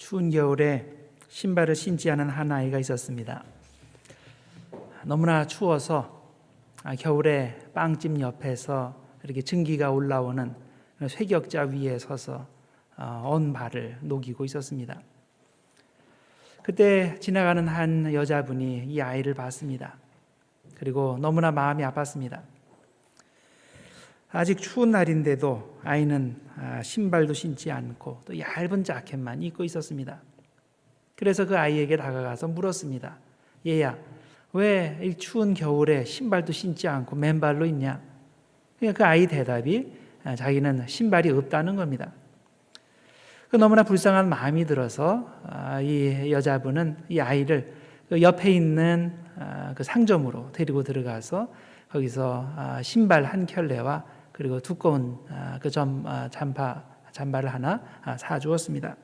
추운 겨울에 신발을 신지 않은 한 아이가 있었습니다. 너무나 추워서 겨울에 빵집 옆에서 이렇게 증기가 올라오는 쇠격자 위에 서서 언 발을 녹이고 있었습니다. 그때 지나가는 한 여자분이 이 아이를 봤습니다. 그리고 너무나 마음이 아팠습니다. 아직 추운 날인데도 아이는 신발도 신지 않고 또 얇은 자켓만 입고 있었습니다. 그래서 그 아이에게 다가가서 물었습니다. 얘야, 왜 이 추운 겨울에 신발도 신지 않고 맨발로 있냐? 그러니까 그 아이 대답이 자기는 신발이 없다는 겁니다. 너무나 불쌍한 마음이 들어서 이 여자분은 이 아이를 옆에 있는 그 상점으로 데리고 들어가서 거기서 신발 한 켤레와 그리고 두꺼운 그 잠바를 하나 사주었습니다.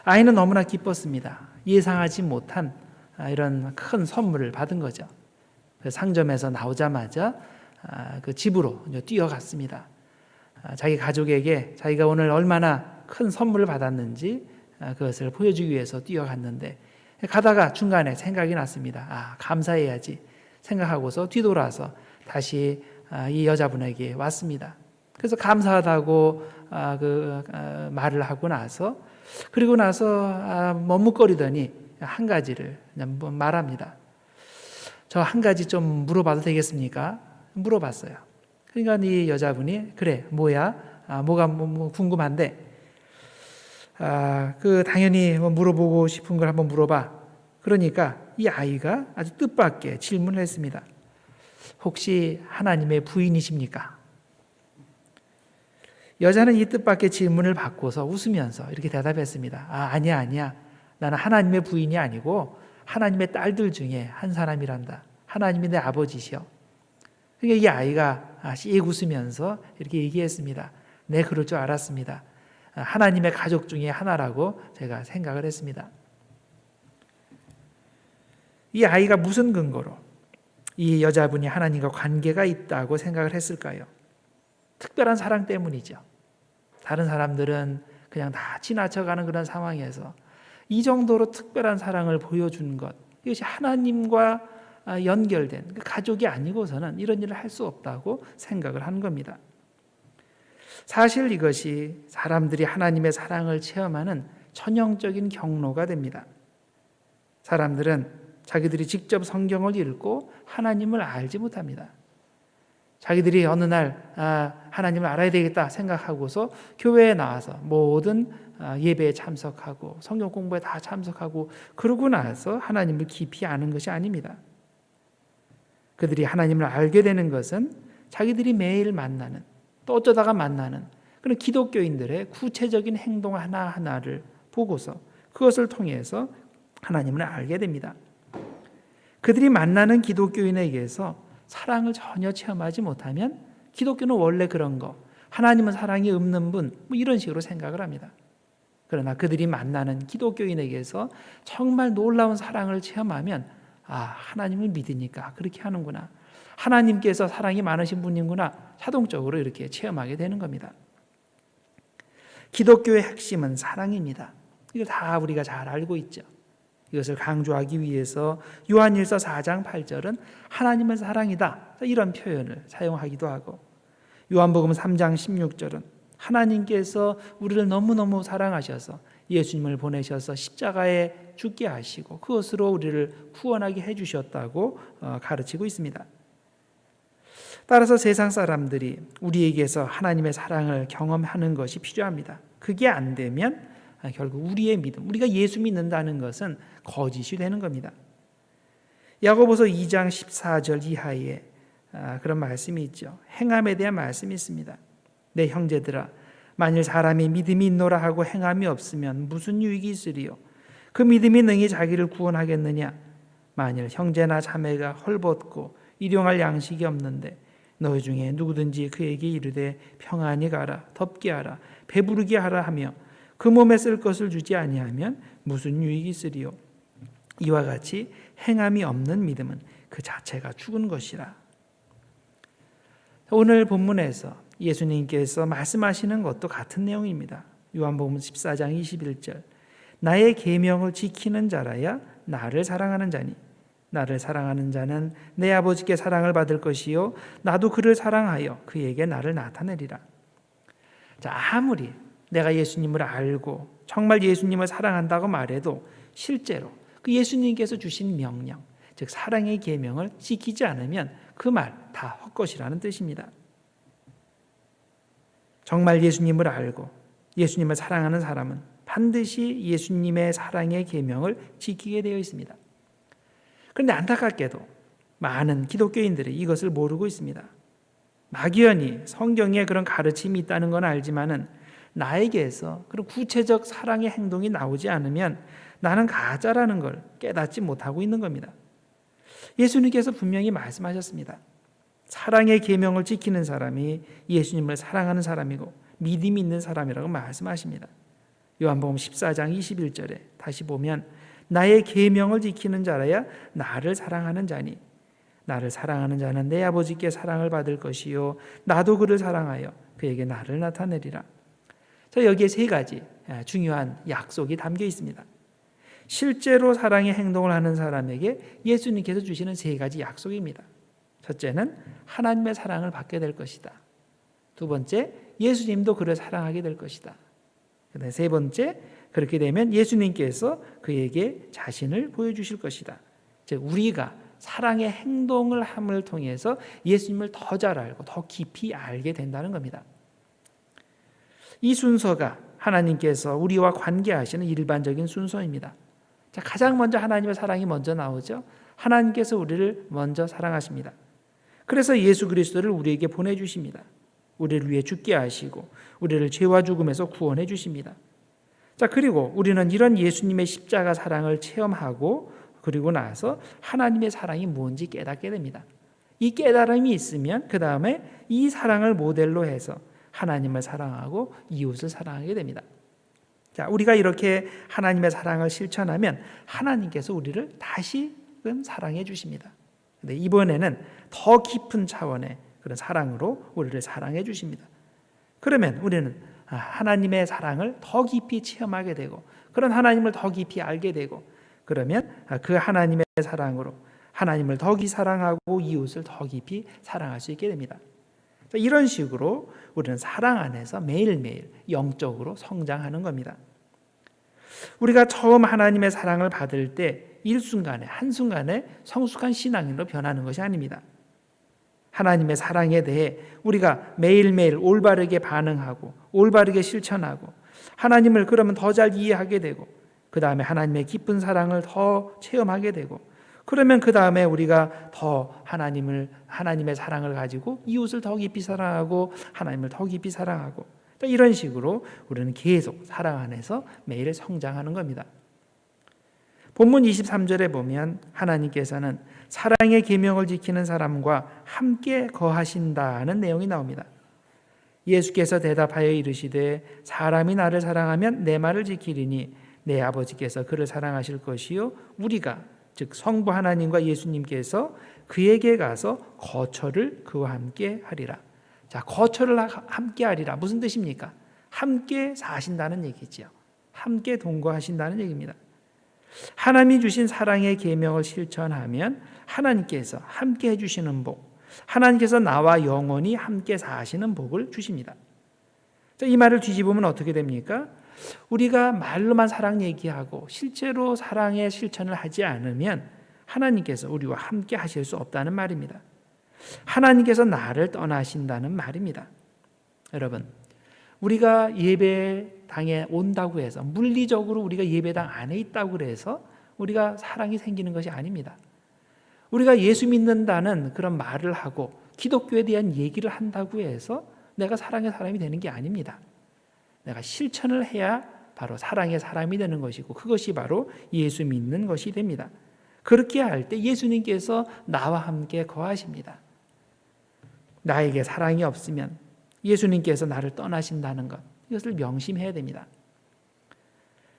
아이는 너무나 기뻤습니다. 예상하지 못한 이런 큰 선물을 받은 거죠. 그 상점에서 나오자마자 그 집으로 뛰어갔습니다. 자기 가족에게 자기가 오늘 얼마나 큰 선물을 받았는지 그것을 보여주기 위해서 뛰어갔는데 가다가 중간에 생각이 났습니다. 감사해야지 생각하고서 뒤돌아서 다시 이 여자분에게 왔습니다. 그래서 감사하다고 말을 하고 나서 그리고 나서 머뭇거리더니 한 가지를 말합니다. 저 한 가지 좀 물어봐도 되겠습니까? 물어봤어요. 그러니까 이 여자분이 그래 뭐야? 뭐가 궁금한데 당연히 물어보고 싶은 걸 한번 물어봐. 그러니까 이 아이가 아주 뜻밖의 질문을 했습니다. 혹시 하나님의 부인이십니까? 여자는 이 뜻밖의 질문을 받고서 웃으면서 이렇게 대답했습니다. 아니야. 나는 하나님의 부인이 아니고 하나님의 딸들 중에 한 사람이란다. 하나님이 내 아버지시여. 그러니까 이 아이가 씩 웃으면서 이렇게 얘기했습니다. 네, 그럴 줄 알았습니다. 하나님의 가족 중에 하나라고 제가 생각을 했습니다. 이 아이가 무슨 근거로 이 여자분이 하나님과 관계가 있다고 생각을 했을까요? 특별한 사랑 때문이죠. 다른 사람들은 그냥 다 지나쳐가는 그런 상황에서 이 정도로 특별한 사랑을 보여준 것, 이것이 하나님과 연결된 가족이 아니고서는 이런 일을 할 수 없다고 생각을 한 겁니다. 사실 이것이 사람들이 하나님의 사랑을 체험하는 전형적인 경로가 됩니다. 사람들은 자기들이 직접 성경을 읽고 하나님을 알지 못합니다. 자기들이 어느 날 하나님을 알아야 되겠다 생각하고서 교회에 나와서 모든 예배에 참석하고 성경 공부에 다 참석하고 그러고 나서 하나님을 깊이 아는 것이 아닙니다. 그들이 하나님을 알게 되는 것은 자기들이 매일 만나는 또 어쩌다가 만나는 그런 기독교인들의 구체적인 행동 하나하나를 보고서 그것을 통해서 하나님을 알게 됩니다. 그들이 만나는 기독교인에게서 사랑을 전혀 체험하지 못하면 기독교는 원래 그런 거, 하나님은 사랑이 없는 분, 이런 식으로 생각을 합니다. 그러나 그들이 만나는 기독교인에게서 정말 놀라운 사랑을 체험하면 하나님을 믿으니까 그렇게 하는구나. 하나님께서 사랑이 많으신 분이구나. 자동적으로 이렇게 체험하게 되는 겁니다. 기독교의 핵심은 사랑입니다. 이걸 다 우리가 잘 알고 있죠. 이것을 강조하기 위해서 요한일서 4장 8절은 하나님은 사랑이다. 이런 표현을 사용하기도 하고 요한복음 3장 16절은 하나님께서 우리를 너무너무 사랑하셔서 예수님을 보내셔서 십자가에 죽게 하시고 그것으로 우리를 구원하게 해주셨다고 가르치고 있습니다. 따라서 세상 사람들이 우리에게서 하나님의 사랑을 경험하는 것이 필요합니다. 그게 안 되면 결국 우리의 믿음, 우리가 예수 믿는다는 것은 거짓이 되는 겁니다. 야고보서 2장 14절 이하에 그런 말씀이 있죠. 행함에 대한 말씀이 있습니다. 내 형제들아, 만일 사람이 믿음이 있노라 하고 행함이 없으면 무슨 유익이 있으리요? 그 믿음이 능히 자기를 구원하겠느냐? 만일 형제나 자매가 헐벗고 일용할 양식이 없는데 너희 중에 누구든지 그에게 이르되 평안히 가라, 덥게 하라, 배부르게 하라 하며 그 몸에 쓸 것을 주지 아니하면 무슨 유익이 있으리요? 이와 같이 행함이 없는 믿음은 그 자체가 죽은 것이라. 오늘 본문에서 예수님께서 말씀하시는 것도 같은 내용입니다. 요한복음 14장 21절 나의 계명을 지키는 자라야 나를 사랑하는 자니 나를 사랑하는 자는 내 아버지께 사랑을 받을 것이요 나도 그를 사랑하여 그에게 나를 나타내리라. 자, 아무리 내가 예수님을 알고 정말 예수님을 사랑한다고 말해도 실제로 그 예수님께서 주신 명령, 즉 사랑의 계명을 지키지 않으면 그 말 다 헛것이라는 뜻입니다. 정말 예수님을 알고 예수님을 사랑하는 사람은 반드시 예수님의 사랑의 계명을 지키게 되어 있습니다. 그런데 안타깝게도 많은 기독교인들이 이것을 모르고 있습니다. 막연히 성경에 그런 가르침이 있다는 건 알지만은 나에게서 그런 구체적 사랑의 행동이 나오지 않으면 나는 가짜라는 걸 깨닫지 못하고 있는 겁니다. 예수님께서 분명히 말씀하셨습니다. 사랑의 계명을 지키는 사람이 예수님을 사랑하는 사람이고 믿음이 있는 사람이라고 말씀하십니다. 요한복음 14장 21절에 다시 보면 나의 계명을 지키는 자라야 나를 사랑하는 자니 나를 사랑하는 자는 내 아버지께 사랑을 받을 것이요 나도 그를 사랑하여 그에게 나를 나타내리라. 자, 여기에 세 가지 중요한 약속이 담겨 있습니다. 실제로 사랑의 행동을 하는 사람에게 예수님께서 주시는 세 가지 약속입니다. 첫째는 하나님의 사랑을 받게 될 것이다. 두 번째, 예수님도 그를 사랑하게 될 것이다. 세 번째, 그렇게 되면 예수님께서 그에게 자신을 보여주실 것이다. 즉 우리가 사랑의 행동을 함을 통해서 예수님을 더 잘 알고 더 깊이 알게 된다는 겁니다. 이 순서가 하나님께서 우리와 관계하시는 일반적인 순서입니다. 자, 가장 먼저 하나님의 사랑이 먼저 나오죠. 하나님께서 우리를 먼저 사랑하십니다. 그래서 예수 그리스도를 우리에게 보내주십니다. 우리를 위해 죽게 하시고 우리를 죄와 죽음에서 구원해 주십니다. 자, 그리고 우리는 이런 예수님의 십자가 사랑을 체험하고 그리고 나서 하나님의 사랑이 뭔지 깨닫게 됩니다. 이 깨달음이 있으면 그 다음에 이 사랑을 모델로 해서 하나님을 사랑하고 이웃을 사랑하게 됩니다. 자, 우리가 이렇게 하나님의 사랑을 실천하면 하나님께서 우리를 다시금 사랑해 주십니다. 근데 이번에는 더 깊은 차원의 그런 사랑으로 우리를 사랑해 주십니다. 그러면 우리는 하나님의 사랑을 더 깊이 체험하게 되고 그런 하나님을 더 깊이 알게 되고 그러면 그 하나님의 사랑으로 하나님을 더 깊이 사랑하고 이웃을 더 깊이 사랑할 수 있게 됩니다. 이런 식으로 우리는 사랑 안에서 매일매일 영적으로 성장하는 겁니다. 우리가 처음 하나님의 사랑을 받을 때 일순간에 한순간에 성숙한 신앙인으로 변하는 것이 아닙니다. 하나님의 사랑에 대해 우리가 매일매일 올바르게 반응하고 올바르게 실천하고 하나님을 그러면 더 잘 이해하게 되고 그 다음에 하나님의 기쁜 사랑을 더 체험하게 되고 그러면 그 다음에 우리가 더 하나님의 사랑을 가지고 이웃을 더 깊이 사랑하고 하나님을 더 깊이 사랑하고 이런 식으로 우리는 계속 사랑 안에서 매일 성장하는 겁니다. 본문 23절에 보면 하나님께서는 사랑의 계명을 지키는 사람과 함께 거하신다는 내용이 나옵니다. 예수께서 대답하여 이르시되 사람이 나를 사랑하면 내 말을 지키리니 내 아버지께서 그를 사랑하실 것이요 우리가 즉 성부 하나님과 예수님께서 그에게 가서 거처를 그와 함께 하리라. 자, 거처를 함께 하리라 무슨 뜻입니까? 함께 사신다는 얘기지요. 함께 동거하신다는 얘기입니다. 하나님이 주신 사랑의 계명을 실천하면 하나님께서 함께 해주시는 복, 하나님께서 나와 영원히 함께 사시는 복을 주십니다. 자, 이 말을 뒤집으면 어떻게 됩니까? 우리가 말로만 사랑 얘기하고 실제로 사랑의 실천을 하지 않으면 하나님께서 우리와 함께 하실 수 없다는 말입니다. 하나님께서 나를 떠나신다는 말입니다. 여러분, 우리가 예배당에 온다고 해서 물리적으로 우리가 예배당 안에 있다고 해서 우리가 사랑이 생기는 것이 아닙니다. 우리가 예수 믿는다는 그런 말을 하고 기독교에 대한 얘기를 한다고 해서 내가 사랑의 사람이 되는 게 아닙니다. 내가 실천을 해야 바로 사랑의 사람이 되는 것이고 그것이 바로 예수 믿는 것이 됩니다. 그렇게 할 때 예수님께서 나와 함께 거하십니다. 나에게 사랑이 없으면 예수님께서 나를 떠나신다는 것, 이것을 명심해야 됩니다.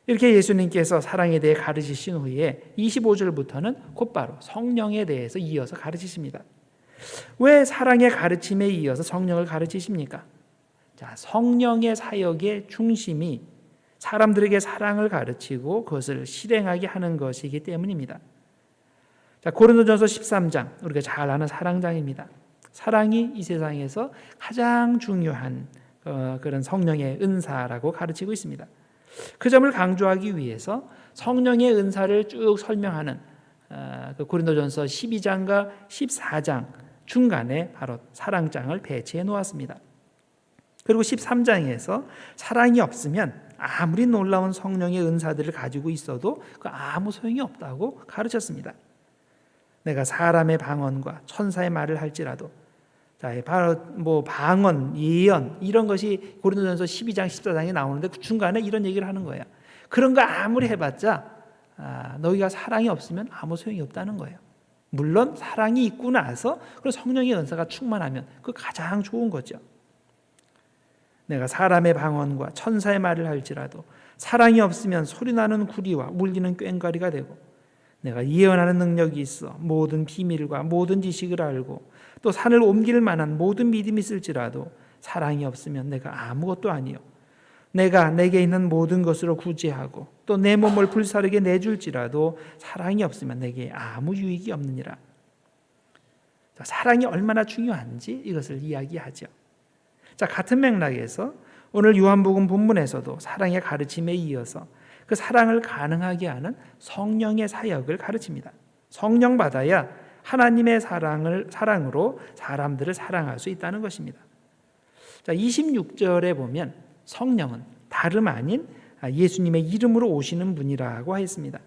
이렇게 예수님께서 사랑에 대해 가르치신 후에 25절부터는 곧바로 성령에 대해서 이어서 가르치십니다. 왜 사랑의 가르침에 이어서 성령을 가르치십니까? 자, 성령의 사역의 중심이 사람들에게 사랑을 가르치고 그것을 실행하게 하는 것이기 때문입니다. 자, 고린도전서 13장, 우리가 잘 아는 사랑장입니다. 사랑이 이 세상에서 가장 중요한 그런 성령의 은사라고 가르치고 있습니다. 그 점을 강조하기 위해서 성령의 은사를 쭉 설명하는 고린도전서 12장과 14장 중간에 바로 사랑장을 배치해 놓았습니다. 그리고 13장에서 사랑이 없으면 아무리 놀라운 성령의 은사들을 가지고 있어도 아무 소용이 없다고 가르쳤습니다. 내가 사람의 방언과 천사의 말을 할지라도, 자, 바로 방언, 예언 이런 것이 고린도전서 12장, 14장에 나오는데 그 중간에 이런 얘기를 하는 거예요. 그런 거 아무리 해봤자 너희가 사랑이 없으면 아무 소용이 없다는 거예요. 물론 사랑이 있고 나서 그런 성령의 은사가 충만하면 그 가장 좋은 거죠. 내가 사람의 방언과 천사의 말을 할지라도 사랑이 없으면 소리나는 구리와 울리는 꽹과리가 되고, 내가 예언하는 능력이 있어 모든 비밀과 모든 지식을 알고 또 산을 옮길 만한 모든 믿음이 있을지라도 사랑이 없으면 내가 아무것도 아니요, 내가 내게 있는 모든 것으로 구제하고 또 내 몸을 불사르게 내줄지라도 사랑이 없으면 내게 아무 유익이 없느니라. 자, 사랑이 얼마나 중요한지 이것을 이야기하죠. 자, 같은 맥락에서 오늘 요한복음 본문에서도 사랑의 가르침에 이어서 그 사랑을 가능하게 하는 성령의 사역을 가르칩니다. 성령 받아야 하나님의 사랑으로 사람들을 사랑할 수 있다는 것입니다. 자, 26절에 보면 성령은 다름 아닌 예수님의 이름으로 오시는 분이라고 하였습니다.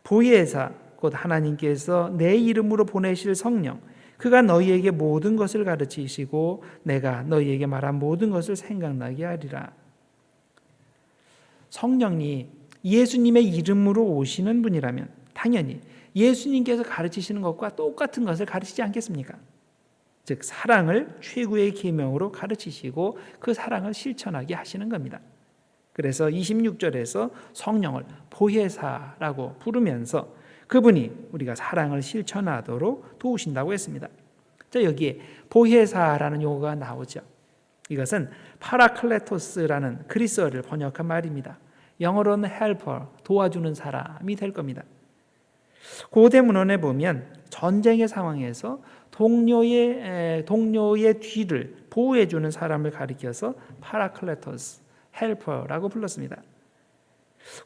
보혜사 곧 하나님께서 내 이름으로 보내실 성령, 그가 너희에게 모든 것을 가르치시고 내가 너희에게 말한 모든 것을 생각나게 하리라. 성령이 예수님의 이름으로 오시는 분이라면 당연히 예수님께서 가르치시는 것과 똑같은 것을 가르치지 않겠습니까? 즉 사랑을 최고의 계명으로 가르치시고 그 사랑을 실천하게 하시는 겁니다. 그래서 26절에서 성령을 보혜사라고 부르면서 그분이 우리가 사랑을 실천하도록 도우신다고 했습니다. 자, 여기에 보혜사라는 용어가 나오죠. 이것은 파라클레토스라는 그리스어를 번역한 말입니다. 영어로는 helper, 도와주는 사람이 될 겁니다. 고대 문헌에 보면 전쟁의 상황에서 동료의 뒤를 보호해주는 사람을 가리켜서 파라클레토스, 헬퍼라고 불렀습니다.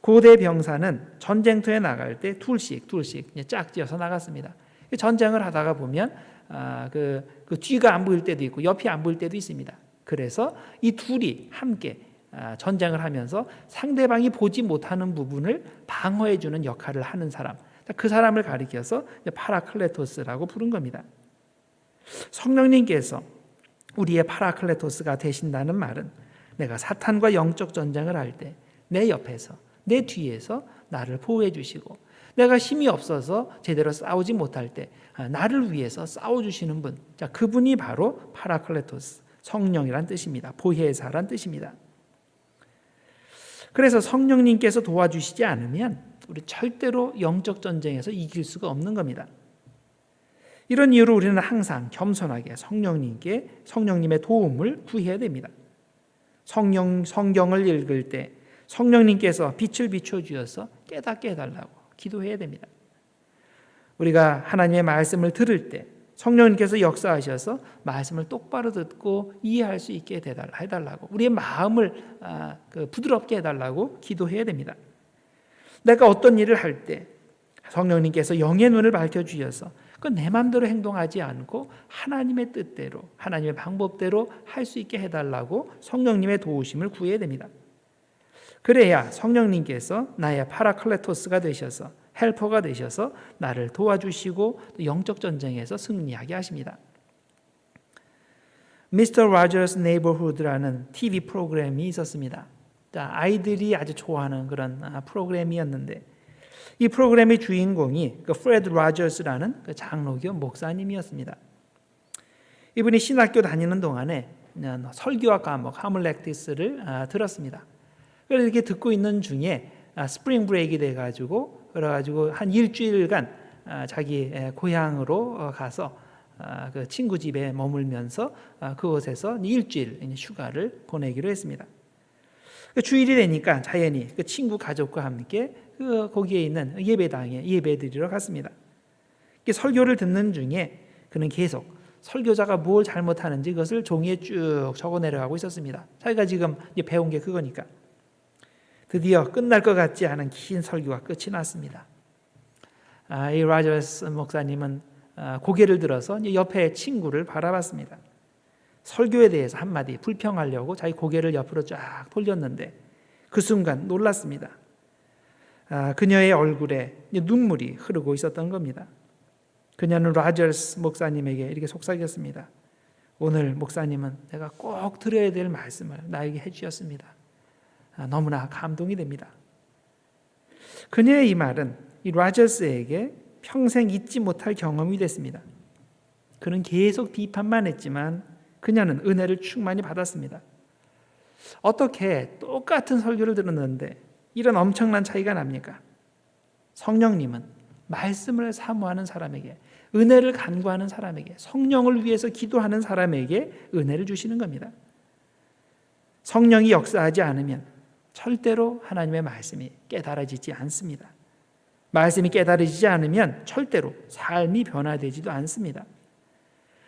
고대 병사는 전쟁터에 나갈 때 둘씩 짝지어서 나갔습니다. 전쟁을 하다가 보면 그 뒤가 안 보일 때도 있고 옆이 안 보일 때도 있습니다. 그래서 이 둘이 함께 전쟁을 하면서 상대방이 보지 못하는 부분을 방어해주는 역할을 하는 사람, 그 사람을 가리켜서 파라클레토스라고 부른 겁니다. 성령님께서 우리의 파라클레토스가 되신다는 말은 내가 사탄과 영적 전쟁을 할 때 내 옆에서 내 뒤에서 나를 보호해 주시고 내가 힘이 없어서 제대로 싸우지 못할 때 나를 위해서 싸워주시는 분, 자, 그분이 바로 파라클레토스, 성령이란 뜻입니다. 보혜사란 뜻입니다. 그래서 성령님께서 도와주시지 않으면 우리 절대로 영적 전쟁에서 이길 수가 없는 겁니다. 이런 이유로 우리는 항상 겸손하게 성령님의 도움을 구해야 됩니다. 성경을 읽을 때 성령님께서 빛을 비춰주셔서 깨닫게 해달라고 기도해야 됩니다. 우리가 하나님의 말씀을 들을 때 성령님께서 역사하셔서 말씀을 똑바로 듣고 이해할 수 있게 해달라고, 우리의 마음을 부드럽게 해달라고 기도해야 됩니다. 내가 어떤 일을 할 때 성령님께서 영의 눈을 밝혀주셔서 내 마음대로 행동하지 않고 하나님의 뜻대로, 하나님의 방법대로 할 수 있게 해달라고 성령님의 도우심을 구해야 됩니다. 그래야 성령님께서 나의 파라클레토스가 되셔서, 헬퍼가 되셔서 나를 도와주시고 영적 전쟁에서 승리하게 하십니다. Mr. Rogers' Neighborhood라는 TV 프로그램이 있었습니다. 자, 아이들이 아주 좋아하는 그런 프로그램이었는데, 이 프로그램의 주인공이 프레드 로저스라는 장로교 목사님이었습니다. 이분이 신학교 다니는 동안에 설교학 과목 하물렉티스를 들었습니다. 그래서 이렇게 듣고 있는 중에 스프링 브레이크가 돼가지고 한 일주일간 자기 고향으로 가서 그 친구 집에 머물면서 그곳에서 일주일 휴가를 보내기로 했습니다. 주일이 되니까 자연히 그 친구 가족과 함께 거기에 있는 예배당에 예배드리러 갔습니다. 설교를 듣는 중에 그는 계속 설교자가 뭘 잘못하는지 그것을 종이에 쭉 적어 내려가고 있었습니다. 자기가 지금 배운 게 그거니까. 드디어 끝날 것 같지 않은 긴 설교가 끝이 났습니다. 이 라저스 목사님은 고개를 들어서 옆에 친구를 바라봤습니다. 설교에 대해서 한마디 불평하려고 자기 고개를 옆으로 쫙 돌렸는데 그 순간 놀랐습니다. 그녀의 얼굴에 눈물이 흐르고 있었던 겁니다. 그녀는 라저스 목사님에게 이렇게 속삭였습니다. 오늘 목사님은 내가 꼭 들어야 될 말씀을 나에게 해주셨습니다. 너무나 감동이 됩니다. 그녀의 이 말은 이 라저스에게 평생 잊지 못할 경험이 됐습니다. 그는 계속 비판만 했지만 그녀는 은혜를 충만히 받았습니다. 어떻게 똑같은 설교를 들었는데 이런 엄청난 차이가 납니까? 성령님은 말씀을 사모하는 사람에게, 은혜를 간구하는 사람에게, 성령을 위해서 기도하는 사람에게 은혜를 주시는 겁니다. 성령이 역사하지 않으면 절대로 하나님의 말씀이 깨달아지지 않습니다. 말씀이 깨달아지지 않으면 절대로 삶이 변화되지도 않습니다.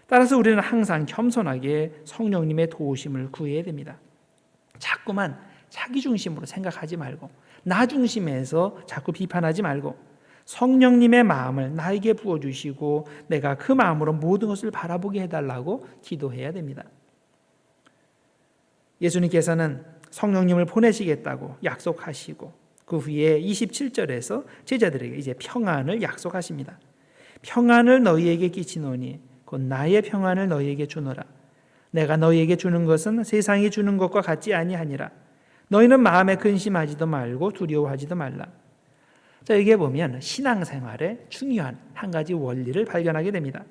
따라서 우리는 항상 겸손하게 성령님의 도우심을 구해야 됩니다. 자꾸만 자기 중심으로 생각하지 말고 나 중심에서 자꾸 비판하지 말고 성령님의 마음을 나에게 부어주시고 내가 그 마음으로 모든 것을 바라보게 해달라고 기도해야 됩니다. 예수님께서는 성령님을 보내시겠다고 약속하시고 그 후에 27절에서 제자들에게 이제 평안을 약속하십니다. 평안을 너희에게 끼치노니 곧 나의 평안을 너희에게 주노라. 내가 너희에게 주는 것은 세상이 주는 것과 같지 아니하니라. 너희는 마음에 근심하지도 말고 두려워하지도 말라. 자, 여기에 보면 신앙생활에 중요한 한 가지 원리를 발견하게 됩니다.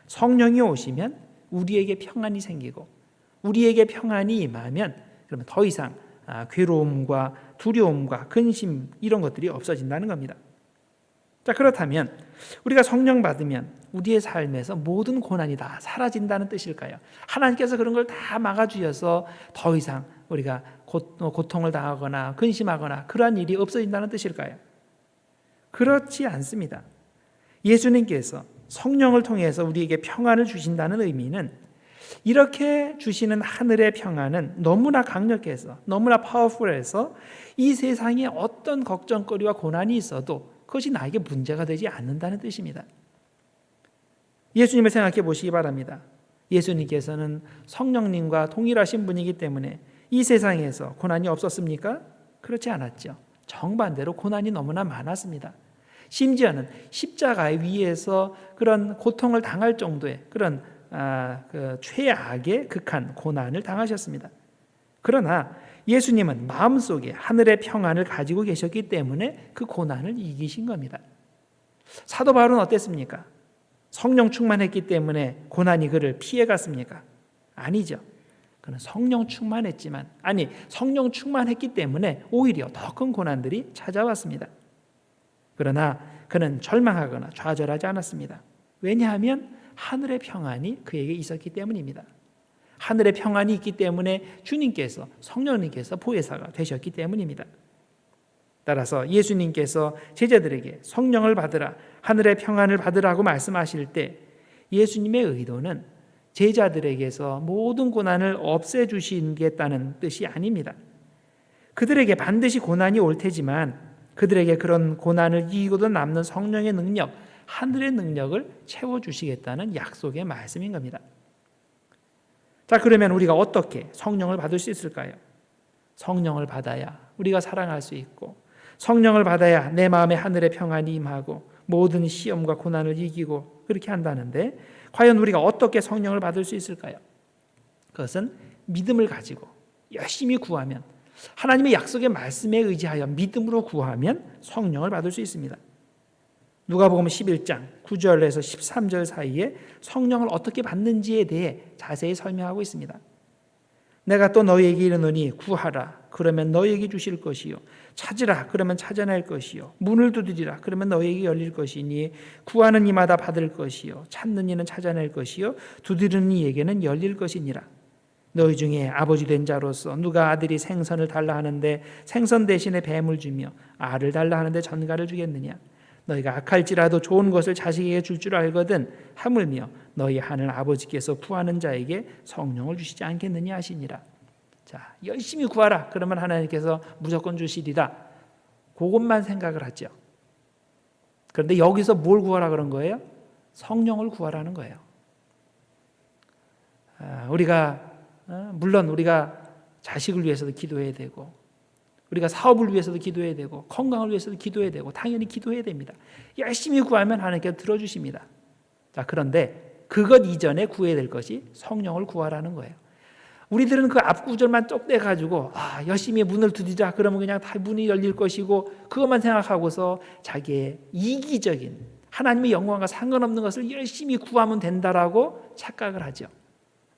성령이 오시면 우리에게 평안이 생기고 우리에게 평안이 임하면 그러면 더 이상 괴로움과 두려움과 근심 이런 것들이 없어진다는 겁니다. 자, 그렇다면 우리가 성령 받으면 우리의 삶에서 모든 고난이 다 사라진다는 뜻일까요? 하나님께서 그런 걸 다 막아주셔서 더 이상 우리가 고통을 당하거나 근심하거나 그러한 일이 없어진다는 뜻일까요? 그렇지 않습니다. 예수님께서 성령을 통해서 우리에게 평안을 주신다는 의미는 이렇게 주시는 하늘의 평안은 너무나 강력해서 너무나 파워풀해서 이 세상에 어떤 걱정거리와 고난이 있어도 그것이 나에게 문제가 되지 않는다는 뜻입니다. 예수님을 생각해 보시기 바랍니다. 예수님께서는 성령님과 동일하신 분이기 때문에 이 세상에서 고난이 없었습니까? 그렇지 않았죠. 정반대로 고난이 너무나 많았습니다. 심지어는 십자가 위에서 그런 고통을 당할 정도의 그런 그 최악의 극한 고난을 당하셨습니다. 그러나 예수님은 마음속에 하늘의 평안을 가지고 계셨기 때문에 그 고난을 이기신 겁니다. 사도 바울은 어땠습니까? 성령 충만했기 때문에 고난이 그를 피해갔습니까? 아니죠. 그는 성령 충만했지만 성령 충만했기 때문에 오히려 더 큰 고난들이 찾아왔습니다. 그러나 그는 절망하거나 좌절하지 않았습니다. 왜냐하면 하늘의 평안이 그에게 있었기 때문입니다. 하늘의 평안이 있기 때문에 주님께서 성령님께서 보혜사가 되셨기 때문입니다. 따라서 예수님께서 제자들에게 성령을 받으라, 하늘의 평안을 받으라고 말씀하실 때 예수님의 의도는 제자들에게서 모든 고난을 없애주시겠다는 뜻이 아닙니다. 그들에게 반드시 고난이 올 테지만 그들에게 그런 고난을 이기고도 남는 성령의 능력, 하늘의 능력을 채워주시겠다는 약속의 말씀인 겁니다. 자, 그러면 우리가 어떻게 성령을 받을 수 있을까요? 성령을 받아야 우리가 사랑할 수 있고 성령을 받아야 내 마음에 하늘의 평안이 임하고 모든 시험과 고난을 이기고 그렇게 한다는데 과연 우리가 어떻게 성령을 받을 수 있을까요? 그것은 믿음을 가지고 열심히 구하면 하나님의 약속의 말씀에 의지하여 믿음으로 구하면 성령을 받을 수 있습니다. 누가복음 11장 9절에서 13절 사이에 성령을 어떻게 받는지에 대해 자세히 설명하고 있습니다. 내가 또 너희에게 이르노니 구하라 그러면 너희에게 주실 것이요 찾으라 그러면 찾아낼 것이요 문을 두드리라 그러면 너희에게 열릴 것이니 구하는 이마다 받을 것이요 찾는 이는 찾아낼 것이요 두드리는 이에게는 열릴 것이니라. 너희 중에 아버지 된 자로서 누가 아들이 생선을 달라 하는데 생선 대신에 뱀을 주며 알을 달라 하는데 전갈을 주겠느냐? 너희가 악할지라도 좋은 것을 자식에게 줄 줄 알거든 하물며 너희 하늘 아버지께서 구하는 자에게 성령을 주시지 않겠느냐 하시니라. 자, 열심히 구하라. 그러면 하나님께서 무조건 주시리라. 그것만 생각을 하죠. 그런데 여기서 뭘 구하라 그런 거예요? 성령을 구하라는 거예요. 물론 우리가 자식을 위해서도 기도해야 되고, 우리가 사업을 위해서도 기도해야 되고, 건강을 위해서도 기도해야 되고, 당연히 기도해야 됩니다. 열심히 구하면 하나님께서 들어주십니다. 자, 그런데 그것 이전에 구해야 될 것이 성령을 구하라는 거예요. 우리들은 그 앞구절만 쪽 떼가지고 열심히 문을 두드리자 그러면 그냥 다 문이 열릴 것이고 그것만 생각하고서 자기의 이기적인 하나님의 영광과 상관없는 것을 열심히 구하면 된다라고 착각을 하죠.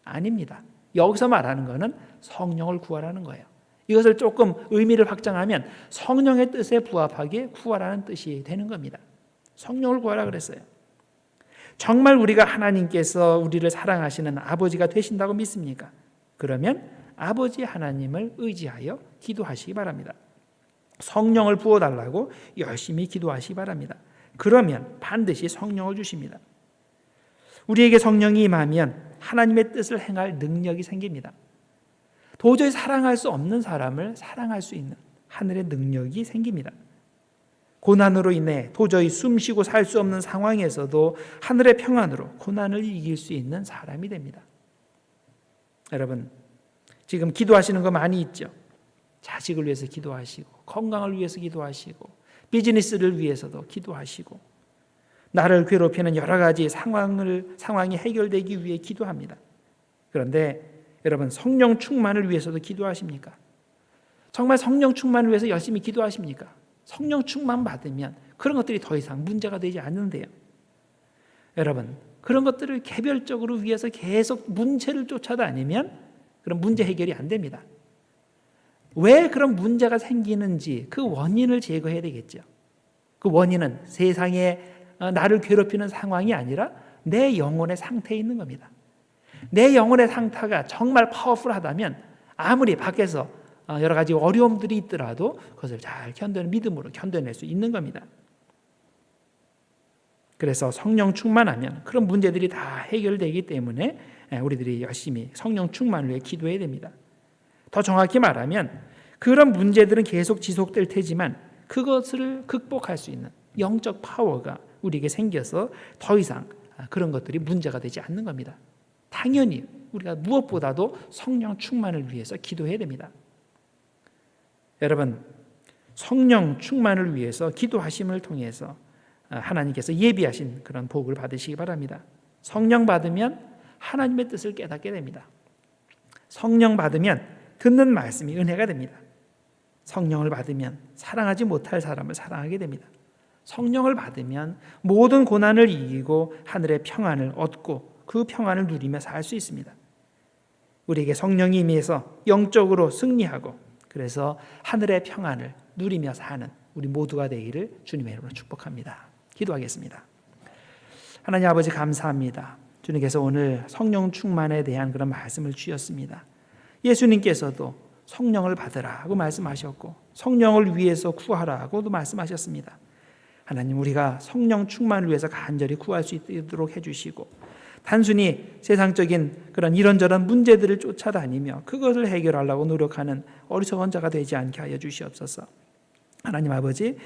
아닙니다. 여기서 말하는 것은 성령을 구하라는 거예요. 이것을 조금 의미를 확장하면 성령의 뜻에 부합하게 구하라는 뜻이 되는 겁니다. 성령을 구하라 그랬어요. 정말 우리가 하나님께서 우리를 사랑하시는 아버지가 되신다고 믿습니까? 그러면 아버지 하나님을 의지하여 기도하시기 바랍니다. 성령을 부어달라고 열심히 기도하시기 바랍니다. 그러면 반드시 성령을 주십니다. 우리에게 성령이 임하면 하나님의 뜻을 행할 능력이 생깁니다. 도저히 사랑할 수 없는 사람을 사랑할 수 있는 하늘의 능력이 생깁니다. 고난으로 인해 도저히 숨쉬고 살 수 없는 상황에서도 하늘의 평안으로 고난을 이길 수 있는 사람이 됩니다. 여러분, 지금 기도하시는 거 많이 있죠. 자식을 위해서 기도하시고, 건강을 위해서 기도하시고, 비즈니스를 위해서도 기도하시고, 나를 괴롭히는 여러 가지 상황이 해결되기 위해 기도합니다. 그런데 여러분, 성령 충만을 위해서도 기도하십니까? 정말 성령 충만을 위해서 열심히 기도하십니까? 성령 충만 받으면 그런 것들이 더 이상 문제가 되지 않는데요. 여러분, 그런 것들을 개별적으로 위해서 계속 문제를 쫓아다니면 그런 문제 해결이 안 됩니다. 왜 그런 문제가 생기는지 그 원인을 제거해야 되겠죠. 그 원인은 세상에 나를 괴롭히는 상황이 아니라 내 영혼의 상태에 있는 겁니다. 내 영혼의 상태가 정말 파워풀하다면 아무리 밖에서 여러 가지 어려움들이 있더라도 그것을 잘 견뎌낼 믿음으로 견뎌낼 수 있는 겁니다. 그래서 성령 충만하면 그런 문제들이 다 해결되기 때문에 우리들이 열심히 성령 충만을 위해 기도해야 됩니다. 더 정확히 말하면 그런 문제들은 계속 지속될 테지만 그것을 극복할 수 있는 영적 파워가 우리에게 생겨서 더 이상 그런 것들이 문제가 되지 않는 겁니다. 당연히 우리가 무엇보다도 성령 충만을 위해서 기도해야 됩니다. 여러분, 성령 충만을 위해서 기도하심을 통해서 하나님께서 예비하신 그런 복을 받으시기 바랍니다. 성령 받으면 하나님의 뜻을 깨닫게 됩니다. 성령 받으면 듣는 말씀이 은혜가 됩니다. 성령을 받으면 사랑하지 못할 사람을 사랑하게 됩니다. 성령을 받으면 모든 고난을 이기고 하늘의 평안을 얻고 그 평안을 누리며 살 수 있습니다. 우리에게 성령이 임해서 영적으로 승리하고 그래서 하늘의 평안을 누리며 사는 우리 모두가 되기를 주님의 이름으로 축복합니다. 기도하겠습니다. 하나님 아버지 감사합니다. 주님께서 오늘 성령 충만에 대한 그런 말씀을 주셨습니다. 예수님께서도 성령을 받으라고 말씀하셨고 성령을 위해서 구하라고도 말씀하셨습니다. 하나님, 우리가 성령 충만을 위해서 간절히 구할 수 있도록 해주시고 단순히 세상적인 그런 이런저런 문제들을 쫓아다니며 그것을 해결하려고 노력하는 어리석은 자가 되지 않게 하여 주시옵소서. 하나님 아버지,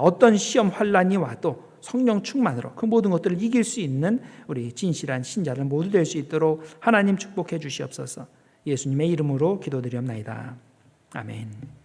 어떤 시험 환난이 와도 성령 충만으로 그 모든 것들을 이길 수 있는 우리 진실한 신자들 모두 될 수 있도록 하나님 축복해 주시옵소서. 예수님의 이름으로 기도드리옵나이다. 아멘.